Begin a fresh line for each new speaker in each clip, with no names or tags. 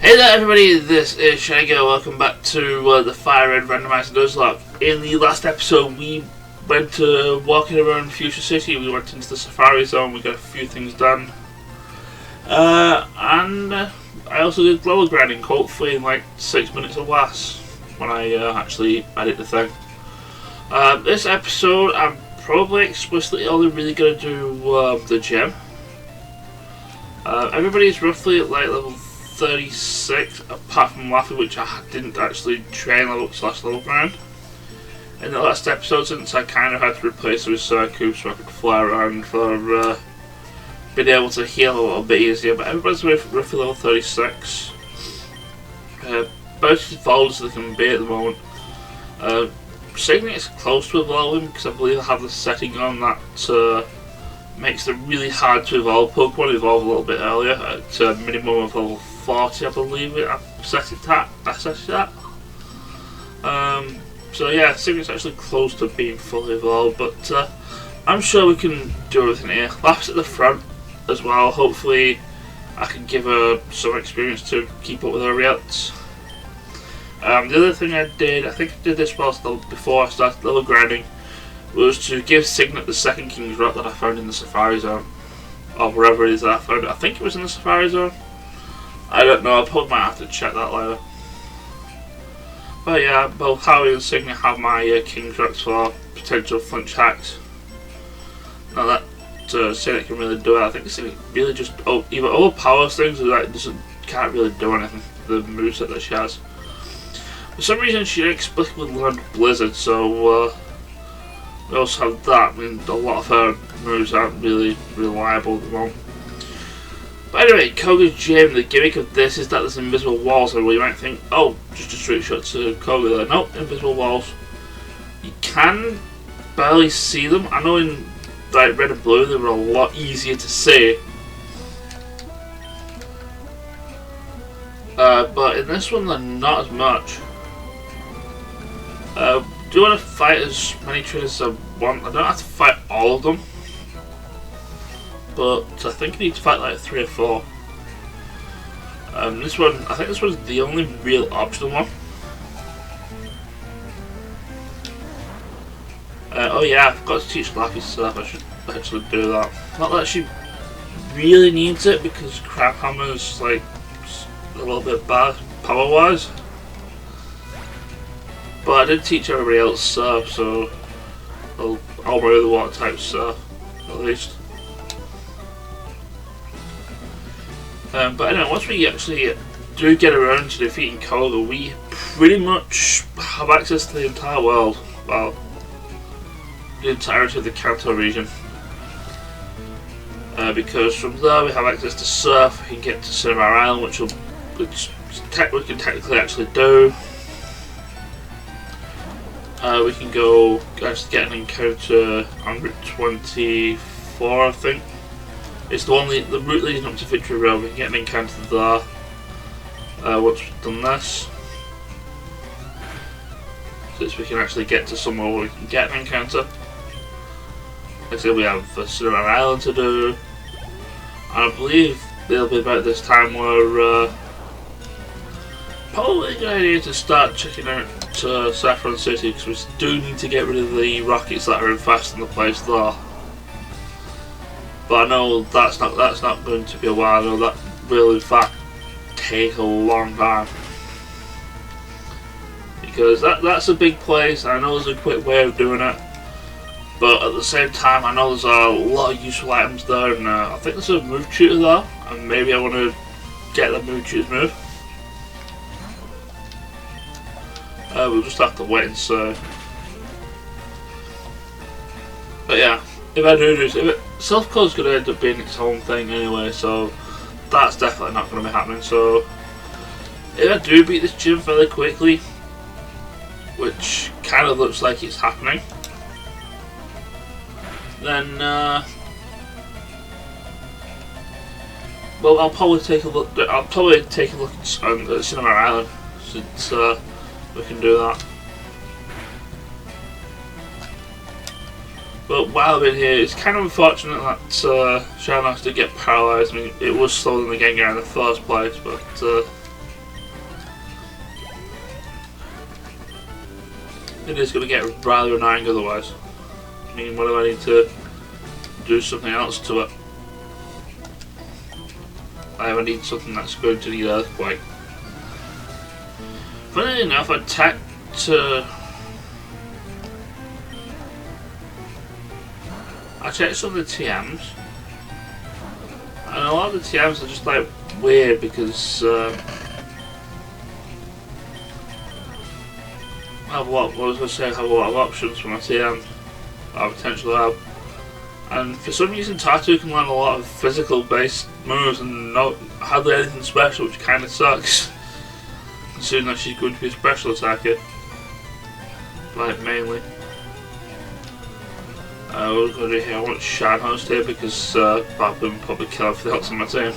Hey there everybody, this is Shaggy. Welcome back to the FireRed Randomiser Nuzlocke. In the last episode we went walking around Fuchsia City, we went into the safari zone, we got a few things done. And I also did level grinding, hopefully in like 6 minutes or less, when I actually edit the thing. This episode I'm probably explicitly only really going to do the gym. Everybody's roughly at like level 36, apart from Laffy, which I didn't actually train level grind. In the last episode, since I kind of had to replace it with Circu so I could fly around for being able to heal a little bit easier, but everybody's roughly level 36. Both evolved as they can be at the moment. Signet is close to evolving because I believe I have the setting on that makes them really hard to evolve. Pokemon evolve a little bit earlier at a minimum of level 40, I believe I set it at. So yeah, Signet's actually close to being fully evolved, but I'm sure we can do everything here. Laff's at the front as well. Hopefully I can give her some experience to keep up with her reacts. The other thing I did, I think I did this before I started level grinding, was to give Signet the second King's Rock that I found in the Safari Zone. Or wherever it is that I found it. I think it was in the Safari Zone. I don't know, I probably might have to check that later. But yeah, both Howie and Signet have my King's Rocks for potential flinch hacks. Now that Signet can really do it, I think Signet really just either overpowers things or like can't really do anything with the moveset that she has. For some reason she inexplicably learned Blizzard, so we also have that. I mean, a lot of her moves aren't really reliable at the moment. But anyway, Koga's gym, the gimmick of this is that there's invisible walls, and you might think, oh, just a straight shot to Koga there. Nope, invisible walls. You can barely see them. I know in like red and blue they were a lot easier to see. But in this one they're not as much. Do you want to fight as many trainers as I want? I don't have to fight all of them, but I think I need to fight like 3 or 4. This one, I think this one's the only real optional one. Oh yeah, I forgot to teach Laffy stuff. I should actually do that. Not that she really needs it because Crab Hammer's like a little bit bad power wise. But I did teach everybody else Surf, so all my other water types Surf, at least. But anyway, once we actually do get around to defeating Koga, we pretty much have access to the entire world. Well, the entirety of the Kanto region. Because from there we have access to Surf, we can get to Cinema Island, which we can technically actually do. We can go actually get an encounter on Route 24, I think. It's the route leading up to Victory Road. We can get an encounter there once we've done this. So we can actually get to somewhere where we can get an encounter. Like I said, we have Cinema Island to do. And I believe it'll be about this time where probably a good idea to start checking out Saffron City, because we do need to get rid of the rockets that are infesting the place there. But I know that's not going to be a while. I know that will in fact take a long time, because that's a big place. I know there's a quick way of doing it, but at the same time I know there's a lot of useful items there, and I think there's a move tutor there, and maybe I want to get the move tutor's move. We'll just have to wait and see. But yeah, if I do this, Self Code's going to end up being its own thing anyway, so that's definitely not going to be happening. So if I do beat this gym fairly quickly, which kind of looks like it's happening, then well, I'll probably take a look. At Cinema Island, since we can do that. But while I've been here, it's kind of unfortunate that Shanos did get paralysed. I mean, it was slower than the Gengar in the first place, but it is going to get rather annoying otherwise. I mean, what do I need to do something else to it? I need something that's going to need earthquake. Funnily enough, I checked some of the TMs, and a lot of the TMs are just like weird because I have a lot of options for my TMs I potentially have. And for some reason, Tatu can learn a lot of physical based moves and not hardly anything special, which kind of sucks. Considering that she's going to be a special attacker, like mainly. We're going to do here. I want Shine Host here because Bob would probably kill everything else on my team.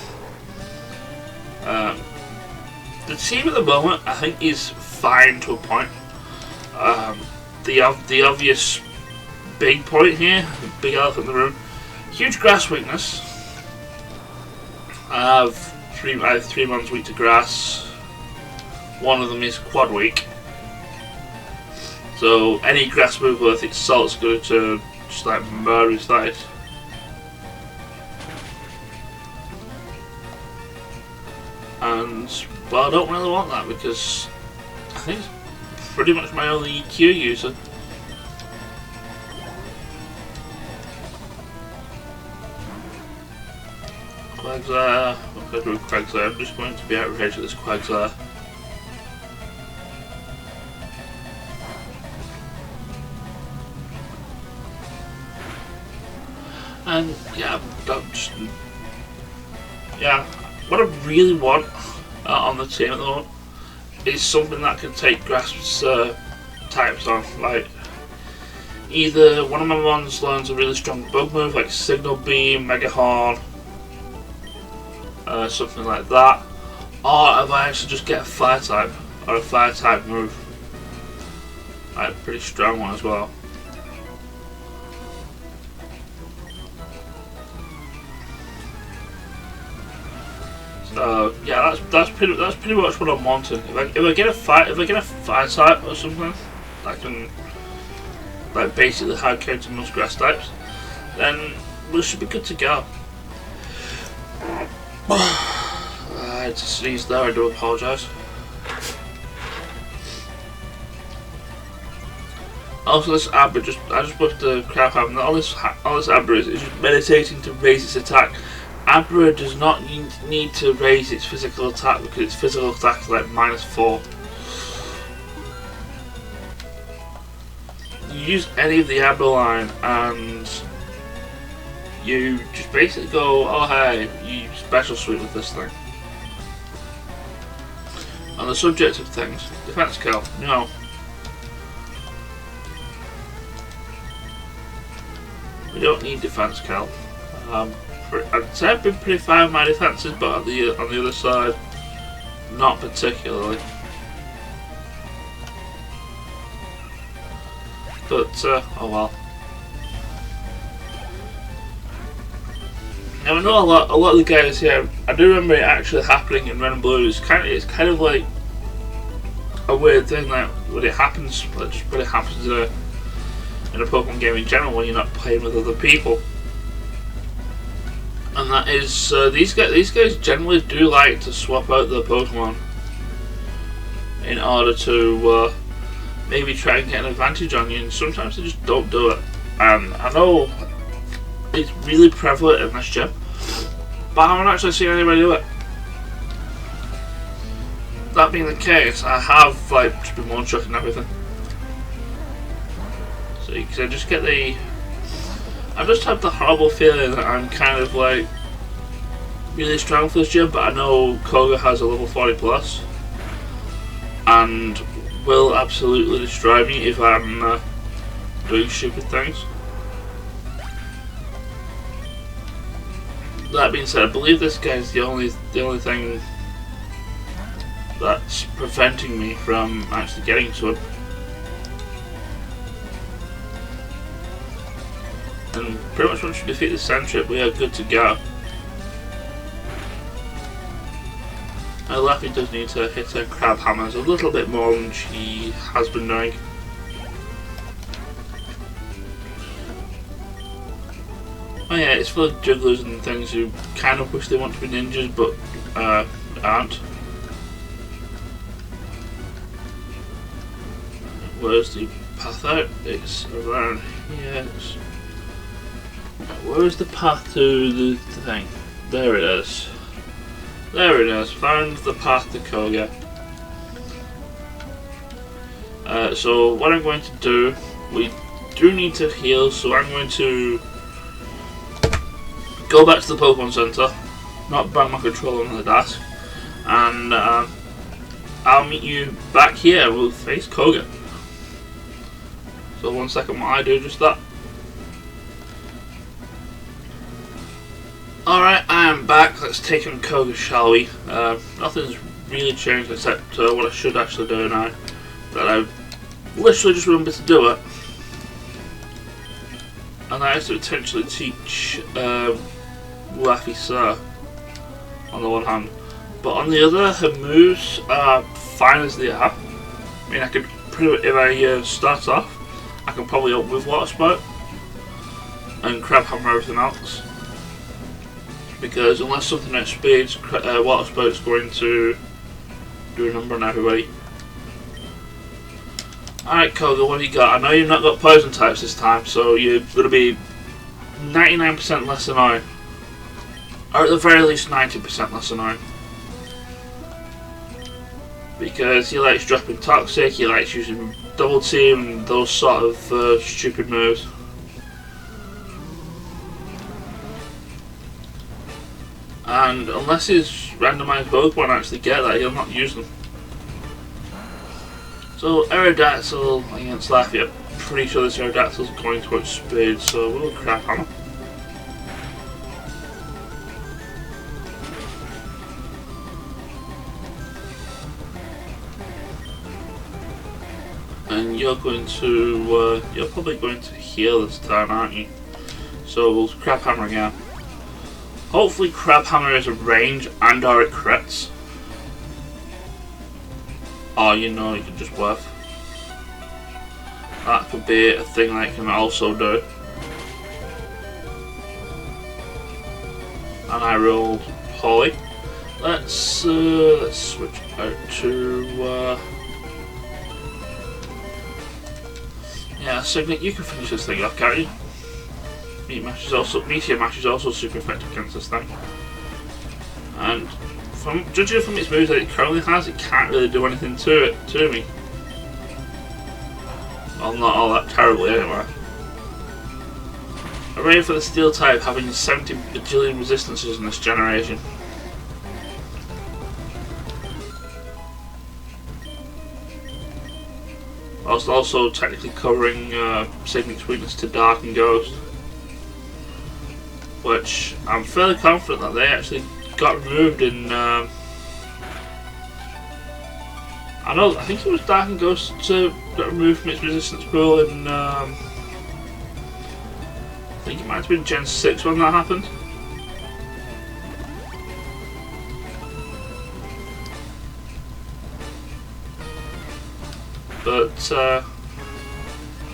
The team at the moment, I think, is fine to a point. The obvious big point here, big elephant in the room, huge grass weakness. I have 3 months weak to grass. One of them is quad weak. So any grass move worth its salt is going to just like murder his thighs. And well, I don't really want that because I think it's pretty much my only EQ user. Quagsire, I'm going to do Quagsire. I'm just going to be outraged at this Quagsire. And yeah, what I really want on the team at the moment is something that can take grass types on. Like either one of my ones learns a really strong bug move like Signal Beam, Mega Horn, something like that, or if I actually just get a fire type or a fire type move, like a pretty strong one as well. So yeah, that's pretty much what I'm wanting. If I get a fire type or something that can like basically hard counter most grass types, then we should be good to go. I had to sneeze there. I do apologise. Also, this Abra I just put the crap out. All this Abra is just meditating to raise its attack. Abra does not need to raise its physical attack because its physical attack is like -4. You use any of the Abra line and you just basically go, oh hey, you special sweep with this thing. On the subject of things, defense kill, no. We don't need defense kill. I'd say I've been pretty fine with my defences, but on the other side, not particularly. But oh well. Now I know a lot of the guys here. I do remember it actually happening in Red and Blue. It's kind of like a weird thing that when it happens, in a Pokemon game in general when you're not playing with other people. And that is these guys generally do like to swap out their Pokemon in order to maybe try and get an advantage on you, and sometimes they just don't do it. And I know it's really prevalent in this gym, but I haven't actually seen anybody do it. That being the case, I have like just been one-shotting everything. So you can just get the. I just have the horrible feeling that I'm kind of like really strong for this gym, but I know Koga has a level 40 plus and will absolutely destroy me if I'm doing stupid things. That being said, I believe this guy's the only thing that's preventing me from actually getting to him. And pretty much once you defeat the Sandtrip, we are good to go. Now Laffy does need to hit her crab hammers a little bit more than she has been doing. Oh yeah, it's full of jugglers and things who kind of wish they want to be ninjas, but aren't. Where's the path out? It's around here. Where's the path to the thing? There it is. There it is. Found the path to Koga. So what I'm going to do, we do need to heal, so I'm going to go back to the Pokemon Center, not bang my controller on the desk, and I'll meet you back here and we'll face Koga. So 1 second while I do just that. Alright, I am back. Let's take on Koga, shall we? Nothing's really changed except what I should actually do now. That I literally just remembered to do it. And that is to potentially teach Laffy Sir on the one hand. But on the other, her moves are fine as they are. I mean, I could pretty much, if I start off, I can probably up with Water Spout and Crab Hammer everything else. Because unless something outspeeds, Water Spout's going to do a number on everybody. Alright Koga, what have you got? I know you've not got poison types this time, so you're going to be 99% less annoying. Or at the very least 90% less annoying. Because he likes dropping Toxic, he likes using Double Team and those sort of stupid moves. And unless his randomised Pokemon actually get that, he'll not use them. So Aerodactyl against Laffy, I'm pretty sure this Aerodactyl is going to outspeed, so we'll Crab Hammer. And you're going to, you're probably going to heal this time, aren't you? So we'll Crab Hammer again. Hopefully Crab Hammer is a range and or it crits. Or you know you can just whiff. That could be a thing that it can also do. And I rolled Holy. Let's switch out to yeah, Signet, you can finish this thing off, can't you? Meteor Mash is also super effective against this thing. And judging from its moves that it currently has, it can't really do anything to me. Well, not all that terribly anyway. Array for the Steel type having 70 bajillion resistances in this generation. Whilst also technically covering Signet's weakness to Dark and Ghost. Which I'm fairly confident that they actually got removed in I think it was Dark and Ghost got removed from its resistance pool in I think it might have been Gen 6 when that happened. But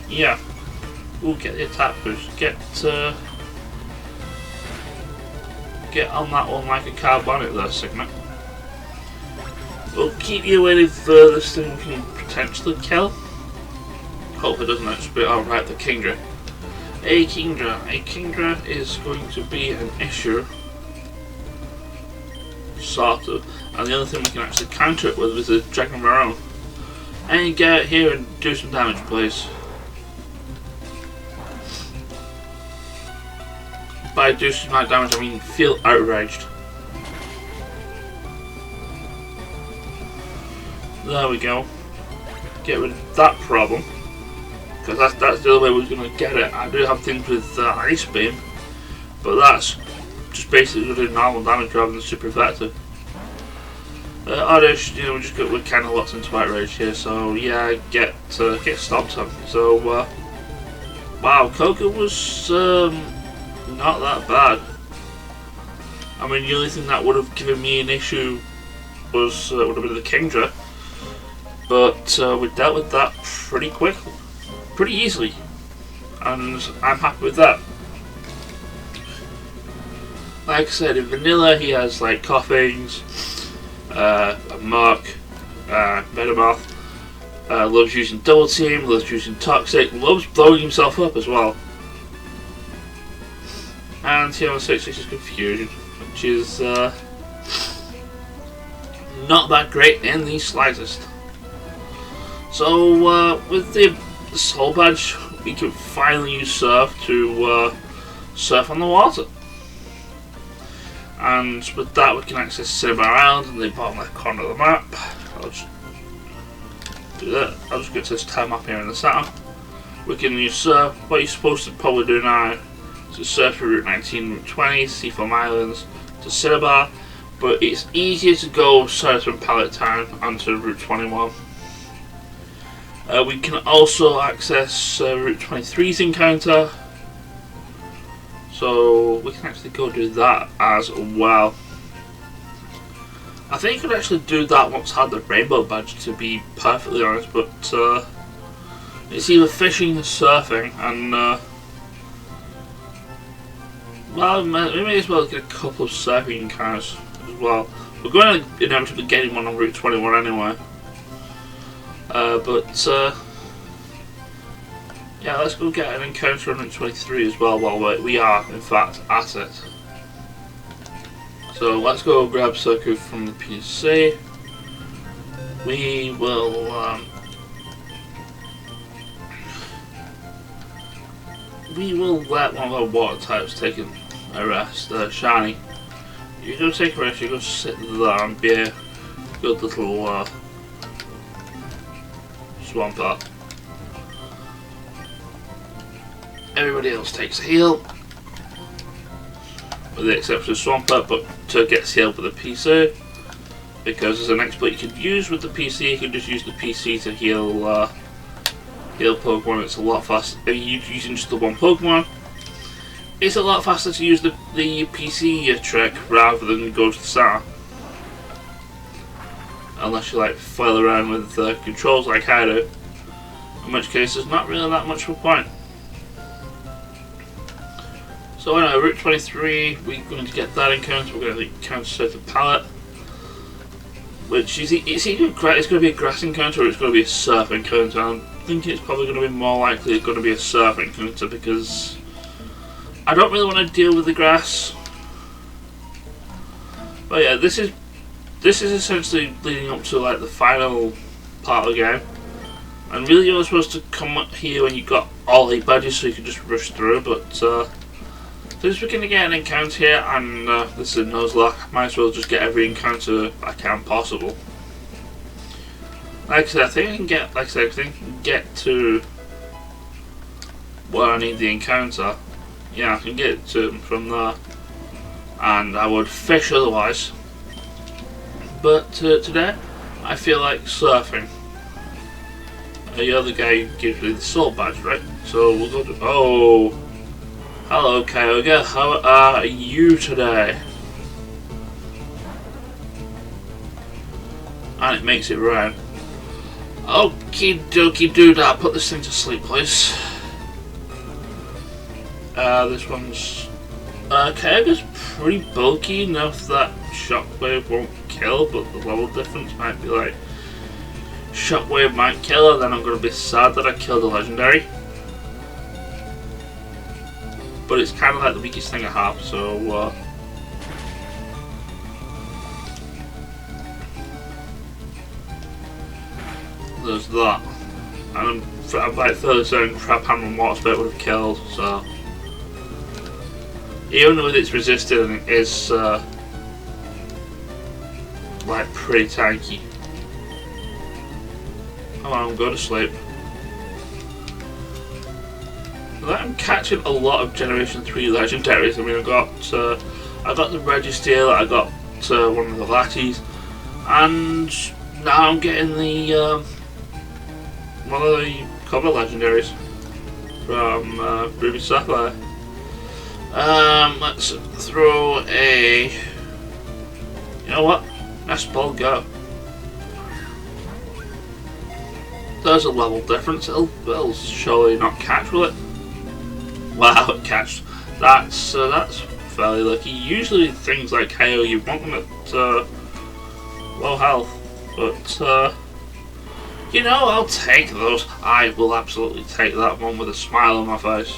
yeah, we'll get the attack boost, get on that one like a carbonic there, Signet. We'll keep you away the furthest thing we can potentially kill. Hope it doesn't outspeed. Alright, the Kingdra. A Kingdra is going to be an issue. Sort of. And the other thing we can actually counter it with is a Dragon of our own. And get out here and do some damage, please. By do some damage, I mean feel outraged. There we go. Get rid of that problem. Because that's the other way we're going to get it. I do have things with Ice Beam. But that's just basically doing normal damage rather than super effective. Oddish, you know, we're kind of locked into outrage here, so yeah, get stopped on. So wow, Koga was not that bad. I mean, the only thing that would have given me an issue was would have been the Kingdra, but we dealt with that pretty quickly, pretty easily, and I'm happy with that. Like I said, in vanilla he has like Coughings, a Mark, Venomoth, loves using Double Team, loves using Toxic, loves blowing himself up as well. And he on 6 is Confusion, which is not that great in the slightest. So with the Soul Badge, we can finally use Surf to surf on the water. And with that we can access Cinema Island in the bottom left corner of the map. I'll just do that. I'll just get to this time map here in the center. We can use Surf. What you're supposed to probably do now is to surf through Route 19, Route 20, Seafoam Islands to Cinnabar, but it's easier to go south from Pallet Town onto Route 21. We can also access Route 23's encounter, so we can actually go do that as well. I think you could actually do that once I had the Rainbow Badge, to be perfectly honest, but it's either fishing or surfing, and well, we may as well get a couple of surfing encounters as well. We're going to inevitably getting one on Route 21 anyway. Yeah, let's go get an encounter on Route 23 as well while we are, in fact, at it. So let's go grab Circuit from the PC. We will let one of our water types take a rest. Shiny, you go take a rest, you go sit there and be a good little swamp up. Everybody else takes a heal, with the exception of Swampert, but gets healed with the PC, because as an exploit you could use with the PC, you can just use the PC to heal Pokemon. It's a lot faster. If you're using just the one Pokemon, it's a lot faster to use the PC trick rather than go to the center. Unless you like flail around with controls like I do, in which case there's not really that much of a point. So anyway, Route 23, we're going to get that encounter. We're going to encounter Surf the Pallet, which is it's going to be a grass encounter or it's going to be a surf encounter. I'm thinking it's probably going to be more likely it's going to be a surf encounter, because I don't really want to deal with the grass. But yeah, this is essentially leading up to like the final part of the game, and really you're supposed to come up here when you've got all 8 badges so you can just rush through, but since we're going to get an encounter here, and this is a Nuzlocke, might as well just get every encounter I can possible. Like I said, I think I can get to where I need the encounter. Yeah, I can get it to from there, and I would fish otherwise. But today, I feel like surfing. The other guy gives me the Soul Badge, right? So we'll go to... Oh! Hello, Koga. How are you today? And it makes it round. Okie dokie dude, I'll put this thing to sleep, please. This one's... Koga's pretty bulky enough that Shockwave won't kill, but the level difference might be like... Shockwave might kill, and then I'm going to be sad that I killed a legendary. But it's kind of like the weakest thing I have, so there's that. And I'm like further down, Trap Hammer and Water Spit would have killed, so even with its resisting, it is like pretty tanky. Come on, go to sleep. I'm catching a lot of Generation 3 legendaries. I mean, I got the Registeel, I got one of the Latties, and now I'm getting the one of the Koga legendaries from Ruby Sapphire. Let's throw a... You know what? Nest Ball, go. There's a level difference. It'll surely not catch, will it? Wow, it catched. That's fairly lucky. Usually things like KO, you want them at low health, but you know, I'll take those. I will absolutely take that one with a smile on my face.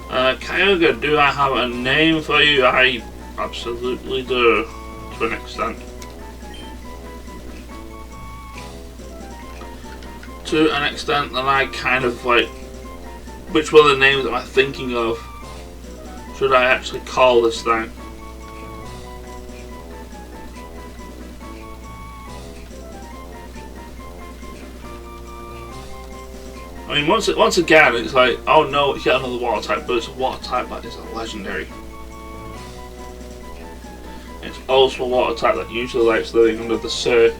Koga, do I have a name for you? I absolutely do, to an extent. To an extent that I kind of like, which one of the names am I thinking of? Should I actually call this thing? I mean, once again, it's like, oh no, it's yet another water type, but it's a water type that is a legendary. It's also a water type that usually likes living under the sea.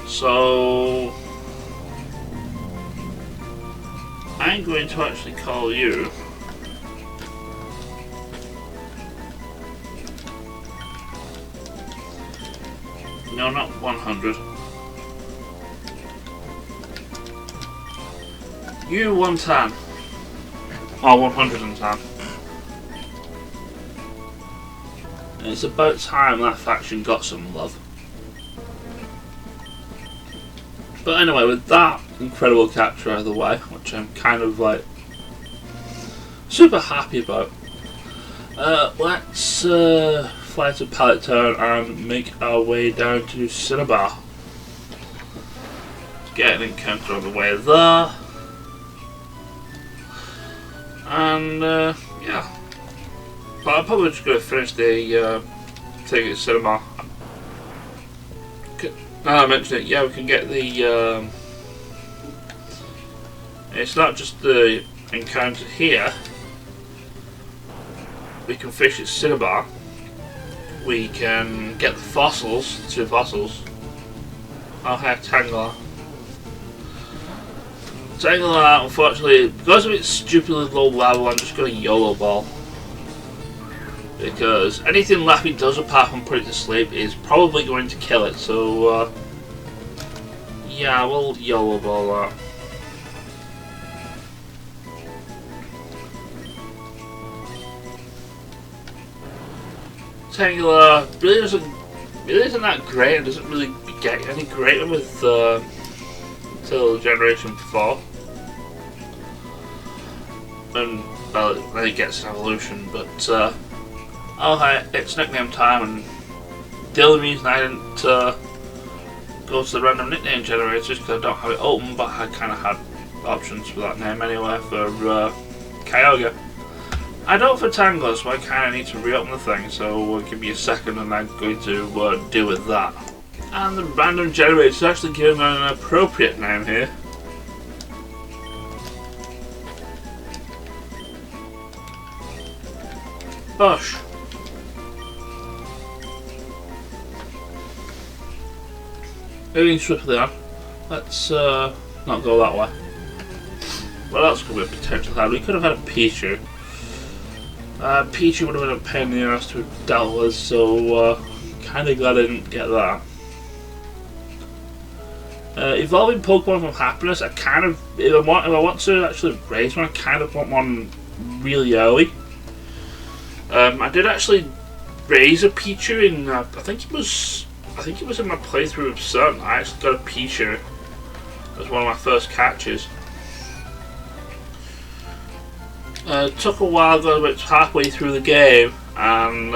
So I'm going to actually call you no, not 100. You 110. Or 110. And it's about time that faction got some love. But anyway, with that incredible capture out of the way, which I'm kind of like super happy about, let's fly to Pallet Town and make our way down to Cinnabar. Get an encounter on the way there. And yeah, but I'm probably just going to finish the thing at Cinema. Now I mentioned it, yeah, we can get the. It's not just the encounter here. We can fish at Cinnabar. We can get the fossils, the 2 fossils. Oh heck, Tangler. Tangler, unfortunately, because of its stupidly low level, I'm just going to YOLO ball. Because anything Lappy does apart from put it to sleep is probably going to kill it, so yeah, we'll YOLO ball that. Tangler really isn't that great, and doesn't really get any greater with until Generation 4. And well, then it gets an evolution, but oh hi, it's nickname time, and the only reason I didn't go to the random nickname generator is because I don't have it open, but I kind of had options for that name anyway for Koga. I don't for Tangler, so I kind of need to reopen the thing, so give me a second and I'm going to deal with that. And the random generator is actually giving an appropriate name here. Bush. Moving swiftly on. Let's not go that way. What else could we have potentially had? We could have had a Pichu. Pichu would have been a pain in the ass to have dealt with, so kind of glad I didn't get that. Evolving Pokemon from Happiness, I kind of, if I want to actually raise one, I kind of want one really early. I did actually raise a Pichu in, I think it was in my playthrough of Sun. I actually got a Pichu as one of my first catches. It took a while, got about halfway through the game, and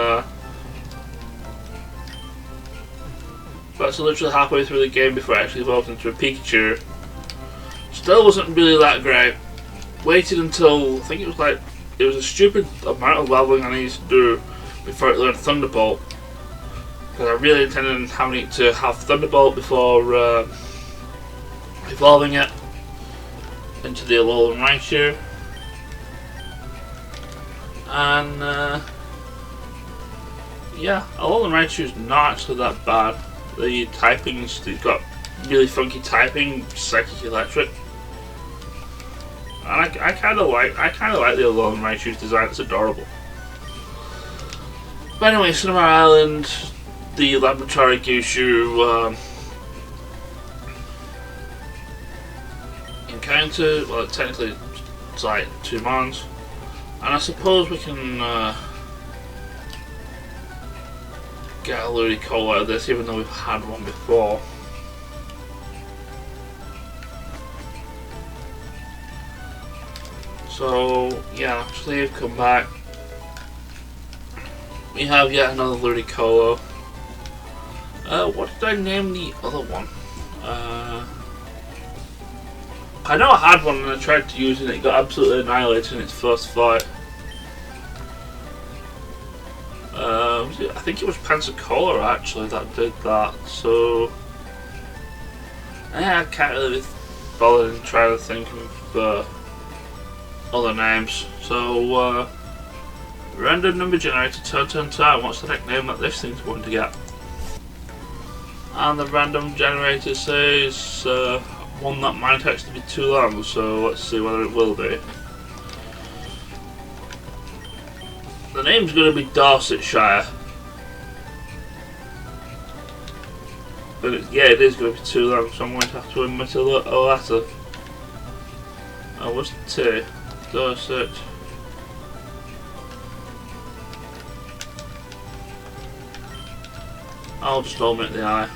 that's literally halfway through the game before I actually evolved into a Pikachu. Still wasn't really that great. Waited until, I think it was like, it was a stupid amount of leveling I needed to do before it learned Thunderbolt. Because I really intended on having to have Thunderbolt before evolving it into the Alolan Raichu. And yeah, Alolan Raichu is not actually that bad. The typings, they've got really funky typing, Psychic, Electric. And I kind of like the Alolan Raichu's design. It's adorable. But anyway, Cinema Island, the laboratory gives you encounter. Well, technically it's like 2 months, and I suppose we can get a Ludicolo out of this, even though we've had one before. So yeah, Slave, come back. We have yet another Ludicolo. What did I name the other one? I know I had one and I tried to use it and it got absolutely annihilated in its first fight. I think it was Pensacola actually that did that, so yeah, I can't really be bothered trying to think of other names. So random number generator, turn time. What's the nickname that this thing's going to get? And the random generator says one that might actually be too long, so let's see whether it will be. The name's going to be Dorsetshire. But yeah, it is going to be too long, so I'm going to have to omit a letter. Oh, what's the T? Dorset. I'll just omit the I.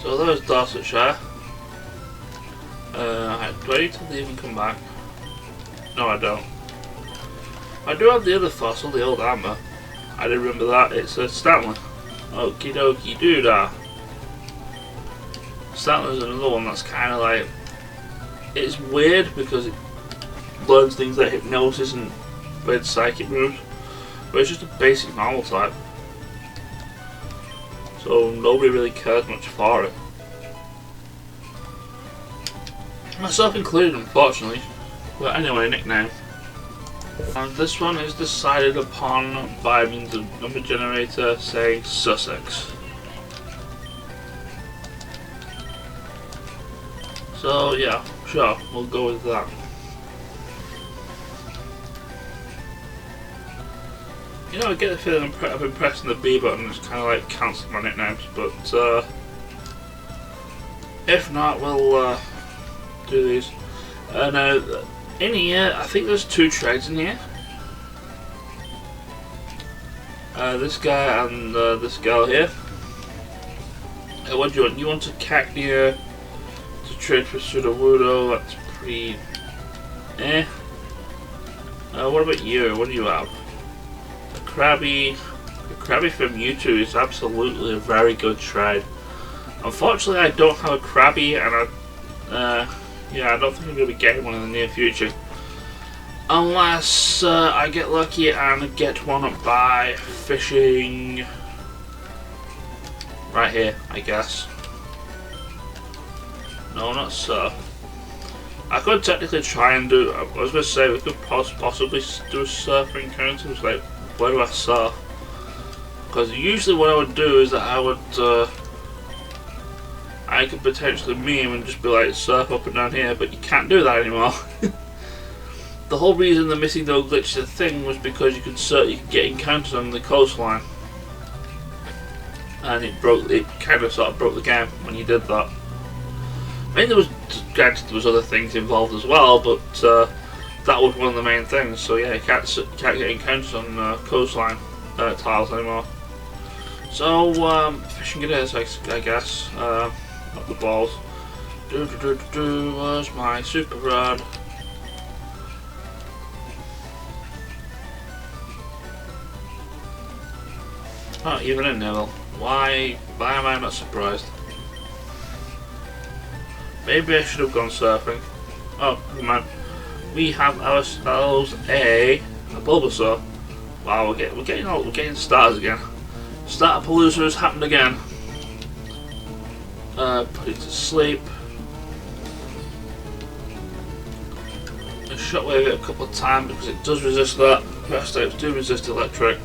So there's Dorsetshire. Do I need to leave and come back? No, I don't. I do have the other fossil, the old armour. I didn't remember that. It's a Stanley. Okie dokie doodah. Stanley's another one that's kind of like. It's weird because it learns things like hypnosis and weird psychic moves, but it's just a basic normal type. So nobody really cares much for it. Myself included, unfortunately. But anyway, nickname. And this one is decided upon by means of number generator saying Sussex. So yeah, sure, we'll go with that. You know, I get the feeling I've been pressing the B button and it's kind of like cancelled my nicknames, but if not, we'll do these. Now, in here, I think there's two trades in here. This guy and this girl here. What do you want? You want a Cacnea to trade for Sudowoodo, that's pretty eh. What about you? What do you have? A Krabby from Mewtwo is absolutely a very good trade. Unfortunately, I don't have a Krabby, and yeah, I don't think I'm going to be getting one in the near future. Unless I get lucky and get one by fishing right here, I guess. No, not so. I could technically try and do. I was going to say we could possibly do a surfing encounter. It's like, where do I surf? Because usually what I would do is that I could potentially meme and just be like surf up and down here, but you can't do that anymore. The whole reason the missing no glitch is a thing was because you could get encounters on the coastline, and it kind of sort of broke the game when you did that. I mean, granted there was other things involved as well, but that was one of the main things. So yeah, you can't get encounters on coastline tiles anymore. So fishing it is, I guess. Not the balls. Where's my super rod? Not even a nibble. Why am I not surprised? Maybe I should have gone surfing. Oh, never mind. We have ourselves a Bulbasaur. Wow, we're getting stars again. Starapalooza has happened again. Put it to sleep. I shockwave it a couple of times because it does resist that. Grass types do resist electric.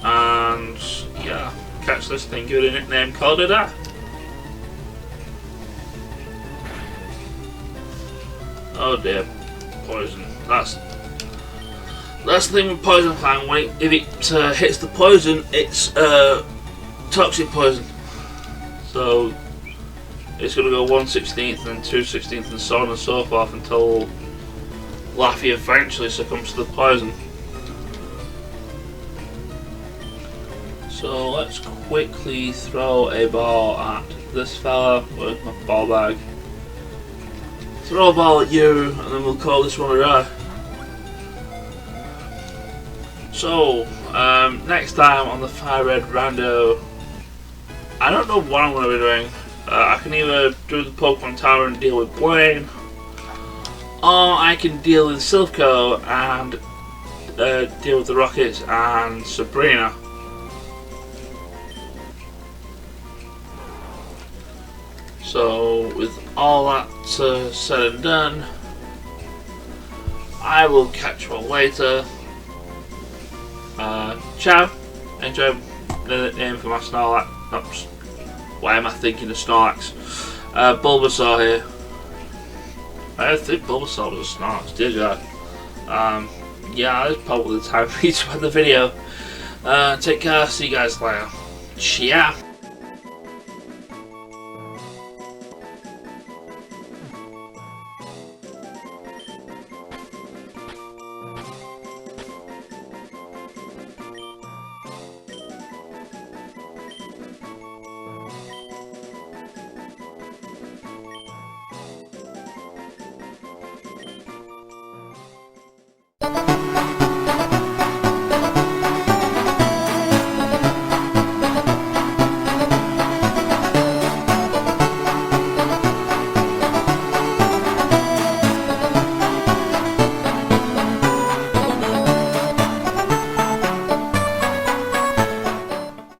And yeah, catch this thing, give it a nickname, called it that. Oh dear, poison. That's the thing with poison fang. If it hits the poison, it's toxic poison. So it's going to go 1/16 and 2/16 and so on and so forth until Laffy eventually succumbs to the poison. So let's quickly throw a ball at this fella with my ball bag. Throw a ball at you, and then we'll call this one a day. So, next time on the FireRed Rando, I don't know what I'm going to be doing. I can either do the Pokemon Tower and deal with Blaine, or I can deal with Silpho and deal with the Rockets and Sabrina. So, with all that said and done, I will catch you all later. Ciao. Enjoy the name for my Snorlax. Oops. Why am I thinking of Snorlax? Bulbasaur here. I think Bulbasaur was a Snorlax, did I? Yeah, that's probably the time for me to end the video. Take care, see you guys later. Ciao.